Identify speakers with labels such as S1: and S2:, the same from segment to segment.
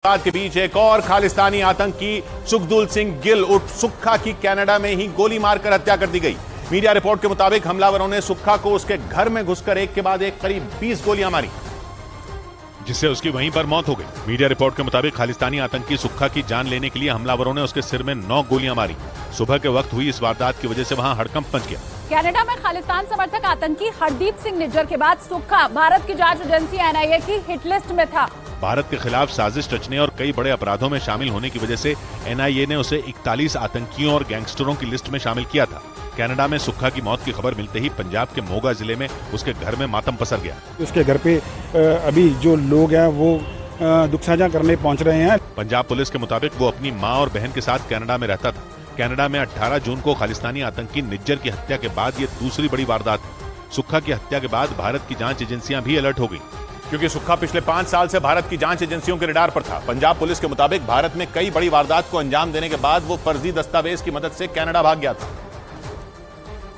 S1: के बीच एक और खालिस्तानी आतंकी सुखदुल सिंह गिल उर्फ सुक्खा की कनाडा में ही गोली मारकर हत्या कर दी गई। मीडिया रिपोर्ट के मुताबिक हमलावरों ने सुक्खा को उसके घर में घुसकर एक के बाद एक करीब 20 गोलियां मारी, जिससे उसकी वहीं पर मौत हो गई। मीडिया रिपोर्ट के मुताबिक खालिस्तानी आतंकी सुक्खा की जान लेने के लिए हमलावरों ने उसके सिर में 9 गोलियां मारी। सुबह के वक्त हुई इस वारदात की वजह से वहां हड़कंप मच गया।
S2: कनाडा में खालिस्तान समर्थक आतंकी हरदीप सिंह निज्जर के बाद सुक्खा भारत की जांच एजेंसी एनआईए की हिट लिस्ट में था।
S1: भारत के खिलाफ साजिश रचने और कई बड़े अपराधों में शामिल होने की वजह से एनआईए ने उसे 41 आतंकियों और गैंगस्टरों की लिस्ट में शामिल किया था। कनाडा में सुक्खा की मौत की खबर मिलते ही पंजाब के मोगा जिले में उसके घर में मातम पसर गया।
S3: उसके घर पे अभी जो लोग हैं वो दुख साझा करने पहुंच रहे हैं।
S1: पंजाब पुलिस के मुताबिक वो अपनी मां और बहन के साथ कनाडा में रहता था। कनाडा में 18 जून को खालिस्तानी आतंकी निज्जर की हत्या के बाद ये दूसरी बड़ी वारदात है। सुक्खा की हत्या के बाद भारत की जांच एजेंसियां भी अलर्ट हो गई, क्योंकि सुक्खा पिछले 5 साल से भारत की जांच एजेंसियों के रडार पर था। पंजाब पुलिस के मुताबिक भारत में कई बड़ी वारदात को अंजाम देने के बाद वो फर्जी दस्तावेज की मदद से कनाडा भाग गया था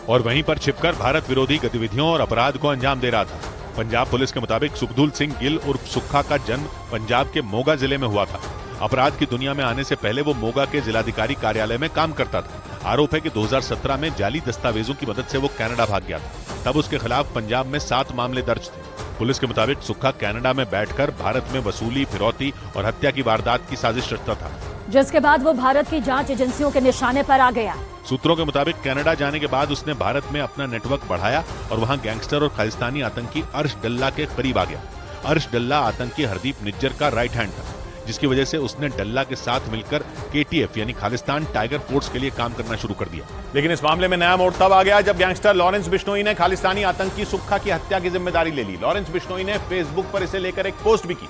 S1: और वहीं पर छिपकर भारत विरोधी गतिविधियों और अपराध को अंजाम दे रहा था। पंजाब पुलिस के मुताबिक सुखदुल सिंह गिल उर्फ सुक्खा का जन्म पंजाब के मोगा जिले में हुआ था। अपराध की दुनिया में आने से पहले वो मोगा के जिलाधिकारी कार्यालय में काम करता था। आरोप है कि 2017 में जाली दस्तावेजों की मदद से वो कनाडा भाग गया था। तब उसके खिलाफ पंजाब में 7 मामले दर्ज थे। पुलिस के मुताबिक सुक्खा कनाडा में बैठकर भारत में वसूली, फिरौती और हत्या की वारदात की साजिश रचता था,
S2: जिसके बाद वो भारत की जांच एजेंसियों के निशाने पर आ गया।
S1: सूत्रों के मुताबिक कनाडा जाने के बाद उसने भारत में अपना नेटवर्क बढ़ाया और वहां गैंगस्टर और खालिस्तानी आतंकी अर्श डल्ला के करीब आ गया। अर्श डल्ला आतंकी हरदीप निज्जर का राइट हैंड था, जिसकी वजह से उसने डल्ला के साथ मिलकर केटीएफ यानी खालिस्तान टाइगर फोर्स के लिए काम करना शुरू कर दिया। लेकिन इस मामले में नया मोड़ तब आ गया जब गैंगस्टर लॉरेंस बिश्नोई ने खालिस्तानी आतंकी सुक्खा की हत्या की जिम्मेदारी ले ली। लॉरेंस बिश्नोई ने फेसबुक पर इसे लेकर एक पोस्ट भी की,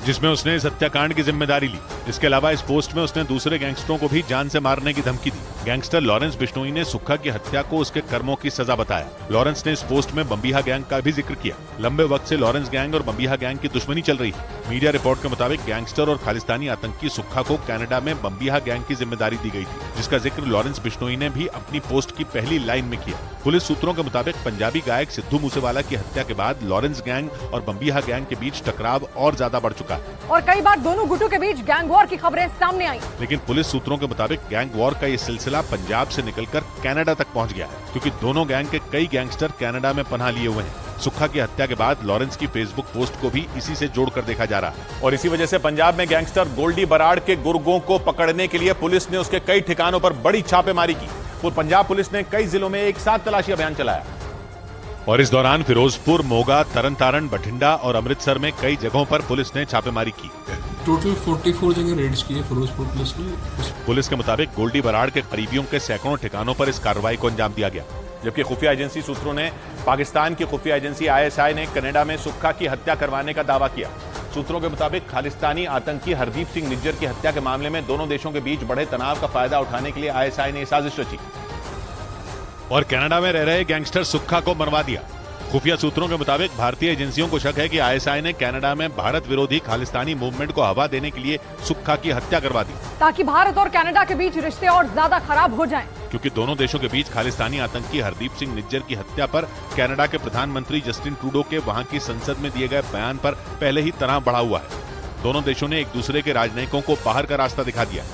S1: जिसमें उसने इस हत्याकांड की जिम्मेदारी ली। इसके अलावा इस पोस्ट में उसने दूसरे गैंगस्टरों को भी जान से मारने की धमकी दी। गैंगस्टर लॉरेंस बिश्नोई ने सुक्खा की हत्या को उसके कर्मों की सजा बताया। लॉरेंस ने इस पोस्ट में बम्बिहा गैंग का भी जिक्र किया। लंबे वक्त से लॉरेंस गैंग और बम्बिहा गैंग की दुश्मनी चल रही है। मीडिया रिपोर्ट के मुताबिक गैंगस्टर और खालिस्तानी आतंकी सुक्खा को कनाडा में बम्बिहा गैंग की जिम्मेदारी दी गई थी, जिसका जिक्र लॉरेंस बिश्नोई ने भी अपनी पोस्ट की पहली लाइन में किया। पुलिस सूत्रों के मुताबिक पंजाबी गायक सिद्धू मूसेवाला की हत्या के बाद लॉरेंस गैंग और बम्बिहा गैंग के बीच टकराव और ज्यादा बढ़ चुका है
S2: और कई बार दोनों गुटों के बीच गैंग वॉर की खबरें सामने आई।
S1: लेकिन पुलिस सूत्रों के मुताबिक गैंग वॉर का ये सिलसिला पंजाब से निकलकर कनाडा तक पहुंच गया है, क्योंकि दोनों गैंग के कई गैंगस्टर कनाडा में पनाह लिए हुए हैं। सुक्खा की हत्या के बाद लॉरेंस की फेसबुक पोस्ट को भी इसी से जोड़कर देखा जा रहा है और इसी वजह से पंजाब में गैंगस्टर गोल्डी बराड़ के गुर्गों को पकड़ने के लिए पुलिस ने उसके कई ठिकानों पर बड़ी छापेमारी की। पंजाब पुलिस ने कई जिलों में एक साथ तलाशी अभियान चलाया और इस दौरान फिरोजपुर, मोगा, तरनतारन, बठिंडा और अमृतसर में कई जगहों पर पुलिस ने छापेमारी की।
S4: टोटल 44 जगह रेड्स की है फिरोजपुर पुलिस ने।
S1: पुलिस के मुताबिक गोल्डी बराड़ के करीबियों के सैकड़ों ठिकानों पर इस कार्रवाई को अंजाम दिया गया, जबकि खुफिया एजेंसी सूत्रों ने पाकिस्तान की खुफिया एजेंसी आईएसआई ने कनाडा में सुक्खा की हत्या करवाने का दावा किया। सूत्रों के मुताबिक खालिस्तानी आतंकी हरदीप सिंह निज्जर की हत्या के मामले में दोनों देशों के बीच बढ़े तनाव का फायदा उठाने के लिए आईएसआई ने साजिश रची और कनाडा में रह रहे गैंगस्टर सुक्खा को मरवा दिया। खुफिया सूत्रों के मुताबिक भारतीय एजेंसियों को शक है कि आईएसआई ने कनाडा में भारत विरोधी खालिस्तानी मूवमेंट को हवा देने के लिए सुक्खा की हत्या करवा दी,
S2: ताकि भारत और कनाडा के बीच रिश्ते और ज्यादा खराब हो जाएं।
S1: क्योंकि दोनों देशों के बीच खालिस्तानी आतंकी हरदीप सिंह निज्जर की हत्या पर कनाडा के प्रधानमंत्री जस्टिन ट्रूडो के वहां की संसद में दिए गए बयान पर पहले ही तनाव बढ़ा हुआ है। दोनों देशों ने एक दूसरे के राजनयिकों को बाहर का रास्ता दिखा दिया।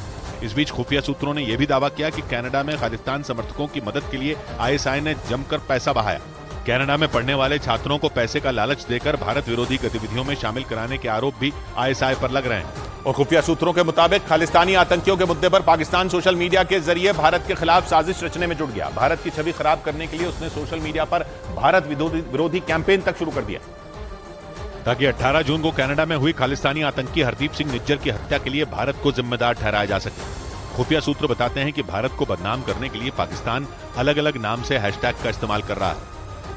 S1: इस बीच खुफिया सूत्रों ने यह भी दावा किया कि कनाडा में खालिस्तान समर्थकों की मदद के लिए आईएसआई ने जमकर पैसा बहाया। कनाडा में पढ़ने वाले छात्रों को पैसे का लालच देकर भारत विरोधी गतिविधियों में शामिल कराने के आरोप भी आईएसआई पर लग रहे हैं और खुफिया सूत्रों के मुताबिक खालिस्तानी आतंकियों के मुद्दे पर पाकिस्तान सोशल मीडिया के जरिए भारत के खिलाफ साजिश रचने में जुट गया। भारत की छवि खराब करने के लिए उसने सोशल मीडिया पर भारत विरोधी कैंपेन तक शुरू कर दिया, ताकि 18 जून को कनाडा में हुई खालिस्तानी आतंकी हरदीप सिंह निज्जर की हत्या के लिए भारत को जिम्मेदार ठहराया जा सके। खुफिया सूत्र बताते हैं कि भारत को बदनाम करने के लिए पाकिस्तान अलग अलग नाम से हैशटैग का इस्तेमाल कर रहा है।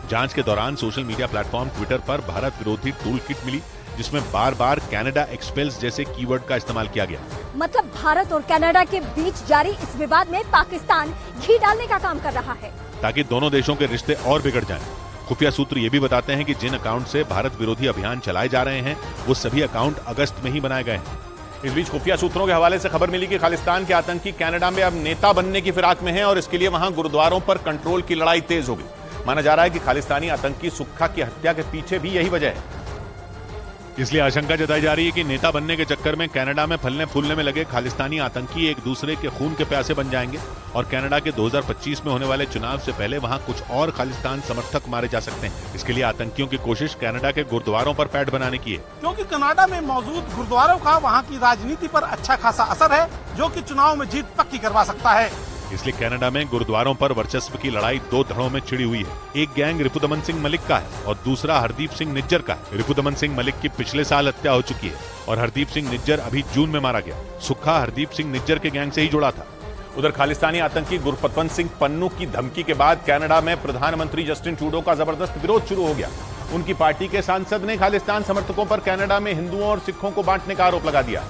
S1: जांच के दौरान सोशल मीडिया प्लेटफॉर्म ट्विटर पर भारत विरोधी टूल किट मिली, जिसमें बार बार कनाडा एक्सपेल्स जैसे कीवर्ड का इस्तेमाल किया गया।
S5: मतलब भारत और कनाडा के बीच जारी इस विवाद में पाकिस्तान घी डालने का काम कर रहा है,
S1: ताकि दोनों देशों के रिश्ते और बिगड़ जाएं। खुफिया सूत्र ये भी बताते हैं कि जिन अकाउंट से भारत विरोधी अभियान चलाए जा रहे हैं वो सभी अकाउंट अगस्त में ही बनाए गए हैं। इस बीच खुफिया सूत्रों के हवाले से खबर मिली कि खालिस्तान के आतंकी कनाडा में अब नेता बनने की फिराक में हैं और इसके लिए वहां गुरुद्वारों पर कंट्रोल की लड़ाई तेज हो गई। माना जा रहा है कि खालिस्तानी आतंकी सुक्खा की हत्या के पीछे भी यही वजह है। इसलिए आशंका जताई जा रही है कि नेता बनने के चक्कर में कनाडा में फलने फूलने में लगे खालिस्तानी आतंकी एक दूसरे के खून के प्यासे बन जाएंगे और कनाडा के 2025 में होने वाले चुनाव से पहले वहां कुछ और खालिस्तान समर्थक मारे जा सकते हैं। इसके लिए आतंकियों की कोशिश कनाडा के गुरुद्वारों पर पैठ बनाने की है,
S6: क्योंकि कनाडा में मौजूद गुरुद्वारों का वहाँ की राजनीति पर अच्छा खासा असर है, जो कि चुनाव में जीत पक्की करवा सकता है।
S1: इसलिए कनाडा में गुरुद्वारों पर वर्चस्व की लड़ाई दो धड़ों में छिड़ी हुई है। एक गैंग रिपुदमन सिंह मलिक का है और दूसरा हरदीप सिंह निज्जर का है। रिपुदमन सिंह मलिक की पिछले साल हत्या हो चुकी है और हरदीप सिंह निज्जर अभी जून में मारा गया। सुक्खा हरदीप सिंह निज्जर के गैंग से ही जुड़ा था। उधर खालिस्तानी आतंकी गुरपतवंत सिंह पन्नू की धमकी के बाद कनाडा में प्रधानमंत्री जस्टिन ट्रूडो का जबरदस्त विरोध शुरू हो गया। उनकी पार्टी के सांसद ने खालिस्तान समर्थकों पर कनाडा में हिंदुओं और सिखों को बांटने का आरोप लगा दिया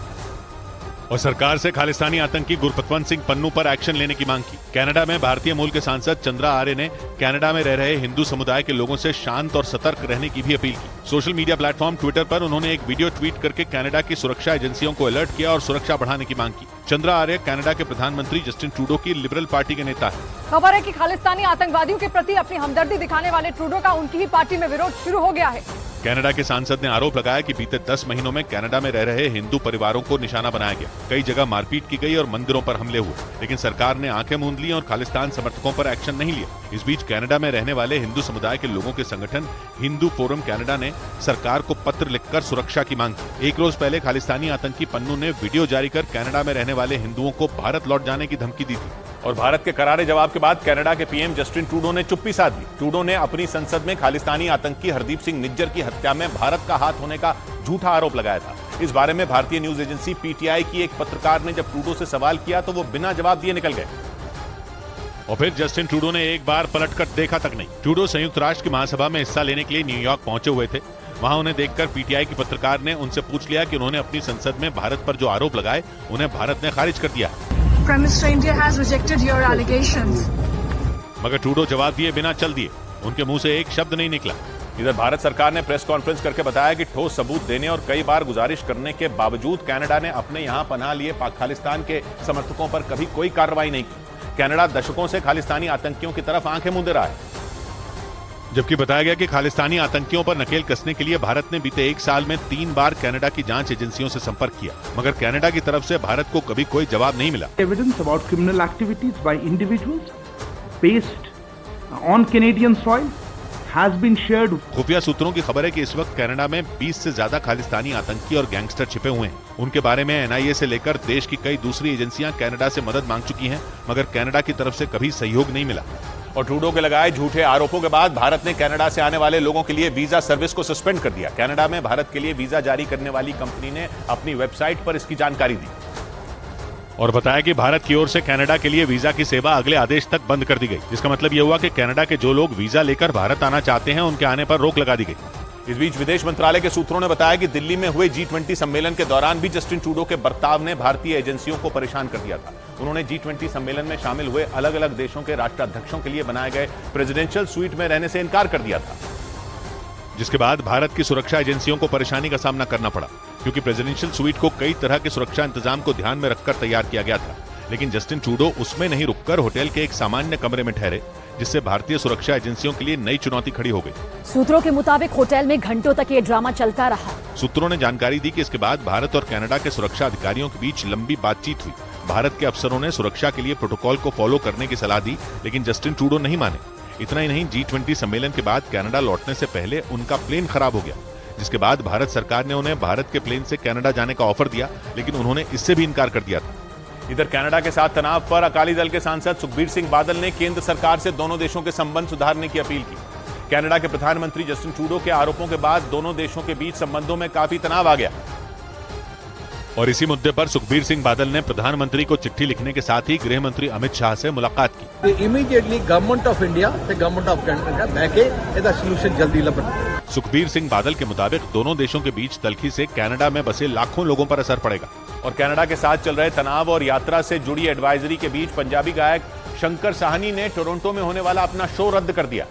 S1: और सरकार से खालिस्तानी आतंकी गुरपतवंत सिंह पन्नू पर एक्शन लेने की मांग की। कनाडा में भारतीय मूल के सांसद चंद्रा आर्य ने कनाडा में रह रहे हिंदू समुदाय के लोगों से शांत और सतर्क रहने की भी अपील की। सोशल मीडिया प्लेटफॉर्म ट्विटर पर उन्होंने एक वीडियो ट्वीट करके कनाडा की सुरक्षा एजेंसियों को अलर्ट किया और सुरक्षा बढ़ाने की मांग की। चंद्रा आर्य कनाडा के प्रधानमंत्री जस्टिन ट्रूडो की लिबरल पार्टी के नेता है।
S2: खबर है कि खालिस्तानी आतंकवादियों के प्रति अपनी हमदर्दी दिखाने वाले ट्रूडो का उनकी ही पार्टी में विरोध शुरू हो गया है।
S1: कनाडा के सांसद ने आरोप लगाया कि बीते 10 महीनों में कनाडा में रह रहे हिंदू परिवारों को निशाना बनाया गया। कई जगह मारपीट की गई और मंदिरों पर हमले हुए, लेकिन सरकार ने आंखें मूंद ली और खालिस्तान समर्थकों पर एक्शन नहीं लिया। इस बीच कनाडा में रहने वाले हिंदू समुदाय के लोगों के संगठन हिंदू फोरम कनाडा ने सरकार को पत्र लिखकर सुरक्षा की मांग की। एक रोज पहले खालिस्तानी आतंकी पन्नू ने वीडियो जारी कर कनाडा में रहने वाले हिंदुओं को भारत लौट जाने की धमकी दी थी और भारत के करारे जवाब के बाद कनाडा के पीएम जस्टिन ट्रूडो ने चुप्पी साध ली। ट्रूडो ने अपनी संसद में खालिस्तानी आतंकी हरदीप सिंह निज्जर की हत्या में भारत का हाथ होने का झूठा आरोप लगाया था। इस बारे में भारतीय न्यूज एजेंसी पीटीआई की एक पत्रकार ने जब ट्रूडो से सवाल किया तो वो बिना जवाब दिए निकल गए और फिर जस्टिन ट्रूडो ने एक बार पलटकर देखा तक नहीं। ट्रूडो संयुक्त राष्ट्र की महासभा में हिस्सा लेने के लिए न्यूयॉर्क पहुंचे हुए थे। वहां उन्हें देखकर पीटीआई की पत्रकार ने उनसे पूछ लिया कि उन्होंने अपनी संसद में भारत पर जो आरोप लगाए उन्हें भारत ने खारिज कर दिया।
S7: Prime Minister, India has rejected your allegations.
S1: मगर ट्रूडो जवाब दिए बिना चल दिए, उनके मुंह से एक शब्द नहीं निकला। इधर भारत सरकार ने प्रेस कॉन्फ्रेंस करके बताया कि ठोस सबूत देने और कई बार गुजारिश करने के बावजूद कनाडा ने अपने यहां पनाह लिए खालिस्तान के समर्थकों पर कभी कोई कार्रवाई नहीं की। कनाडा दशकों से खालिस्तानी आतंकियों की तरफ आंखें मूंदे रहा है, जबकि बताया गया कि खालिस्तानी आतंकियों पर नकेल कसने के लिए भारत ने बीते 1 साल में 3 बार कनाडा की जांच एजेंसियों से संपर्क किया, मगर कनाडा की तरफ से भारत को कभी कोई जवाब नहीं मिला।
S8: Evidence about criminal activities by individuals based on Canadian soil has been shared.
S1: खुफिया सूत्रों की खबर है कि इस वक्त कनाडा में 20 से ज्यादा खालिस्तानी आतंकी और गैंगस्टर छिपे हुए हैं। उनके बारे में एनआईए से लेकर देश की कई दूसरी एजेंसियां कनाडा से मदद मांग चुकी हैं, मगर कनाडा की तरफ से कभी सहयोग नहीं मिला। और ट्रूडो के लगाए झूठे आरोपों के बाद भारत ने कनाडा से आने वाले लोगों के लिए वीजा सर्विस को सस्पेंड कर दिया। कनाडा में भारत के लिए वीजा जारी करने वाली कंपनी ने अपनी वेबसाइट पर इसकी जानकारी दी और बताया कि भारत की ओर से कनाडा के लिए वीजा की सेवा अगले आदेश तक बंद कर दी गई। जिसका मतलब यह हुआ कि कनाडा के जो लोग वीजा लेकर भारत आना चाहते हैं उनके आने पर रोक लगा दी गई। इस बीच विदेश मंत्रालय के सूत्रों ने बताया कि दिल्ली में हुए G20 सम्मेलन के दौरान भी जस्टिन ट्रूडो के बर्ताव ने भारतीय एजेंसियों को परेशान कर दिया था। उन्होंने G20 सम्मेलन में शामिल हुए अलग अलग देशों के राष्ट्राध्यक्षों के लिए बनाए गए प्रेसिडेंशियल स्वीट में रहने से इनकार कर दिया था, जिसके बाद भारत की सुरक्षा एजेंसियों को परेशानी का सामना करना पड़ा, क्योंकि प्रेसिडेंशियल स्वीट को कई तरह के सुरक्षा इंतजाम को ध्यान में रखकर तैयार किया गया था। लेकिन जस्टिन ट्रूडो उसमें नहीं रुककर होटल के एक सामान्य कमरे में ठहरे, जिससे भारतीय सुरक्षा एजेंसियों के लिए नई चुनौती खड़ी हो गई।
S5: सूत्रों के मुताबिक होटल में घंटों तक ये ड्रामा चलता रहा।
S1: सूत्रों ने जानकारी दी कि इसके बाद भारत और कनाडा के सुरक्षा अधिकारियों के बीच लंबी बातचीत हुई। भारत के अफसरों ने सुरक्षा के लिए प्रोटोकॉल को फॉलो करने की सलाह दी, लेकिन जस्टिन ट्रूडो नहीं माने। इतना ही नहीं, G20 सम्मेलन के बाद कनाडा लौटने से पहले उनका प्लेन खराब हो गया, जिसके बाद भारत सरकार ने उन्हें भारत के प्लेन से कनाडा जाने का ऑफर दिया, लेकिन उन्होंने इससे भी इनकार कर दिया था। इधर कनाडा के साथ तनाव पर अकाली दल के सांसद सुखबीर सिंह बादल ने केंद्र सरकार से दोनों देशों के संबंध सुधारने की अपील की। कनाडा के प्रधानमंत्री जस्टिन ट्रूडो के आरोपों के बाद दोनों देशों के बीच संबंधों में काफी तनाव आ गया और इसी मुद्दे पर सुखबीर सिंह बादल ने प्रधानमंत्री को चिट्ठी लिखने के साथ ही गृह मंत्री अमित शाह से मुलाकात की।
S9: इमीडिएटली गवर्नमेंट ऑफ इंडिया ते गवर्नमेंट ऑफ कनाडा बैके ਇਹਦਾ सॉल्यूशन जल्दी लभन।
S1: सुखबीर सिंह बादल के मुताबिक दोनों देशों के बीच तल्खी से कनाडा में बसे लाखों लोगों पर असर पड़ेगा और कनाडा के साथ चल रहे तनाव और यात्रा से जुड़ी एडवाइजरी के बीच पंजाबी गायक शंकर साहनी ने टोरंटो में होने वाला अपना शो रद्द कर दिया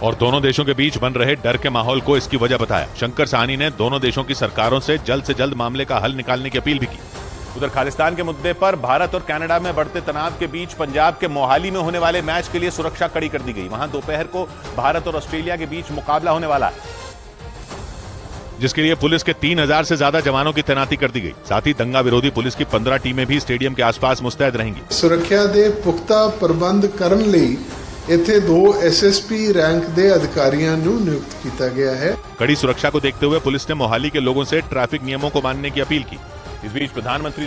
S1: और दोनों देशों के बीच बन रहे डर के माहौल को इसकी वजह बताया। शंकर साहनी ने दोनों देशों की सरकारों से जल्द मामले का हल निकालने की अपील भी की। उधर खालिस्तान के मुद्दे पर भारत और कनाडा में बढ़ते तनाव के बीच पंजाब के मोहाली में होने वाले मैच के लिए सुरक्षा कड़ी कर दी गई। वहां दोपहर को भारत और ऑस्ट्रेलिया के बीच मुकाबला होने वाला है। जिसके लिए पुलिस के 3000 से ज्यादा जवानों की तैनाती कर दी गई। साथ ही दंगा विरोधी पुलिस की 15 टीमें भी स्टेडियम के आसपास मुस्तैद रहेंगी।
S10: सुरक्षा ਦੇ ਪੁਖਤਾ ਪ੍ਰਬੰਧ ਕਰਨ ਲਈ ਇੱਥੇ 2 एसएसपी रैंक ਦੇ ਅਧਿਕਾਰੀਆਂ ਨੂੰ ਨਿਯੁਕਤ ਕੀਤਾ ਗਿਆ ਹੈ।
S1: कड़ी सुरक्षा को देखते हुए पुलिस ने मोहाली के लोगों से ट्रैफिक नियमों को मानने की अपील की। इस बीच प्रधानमंत्री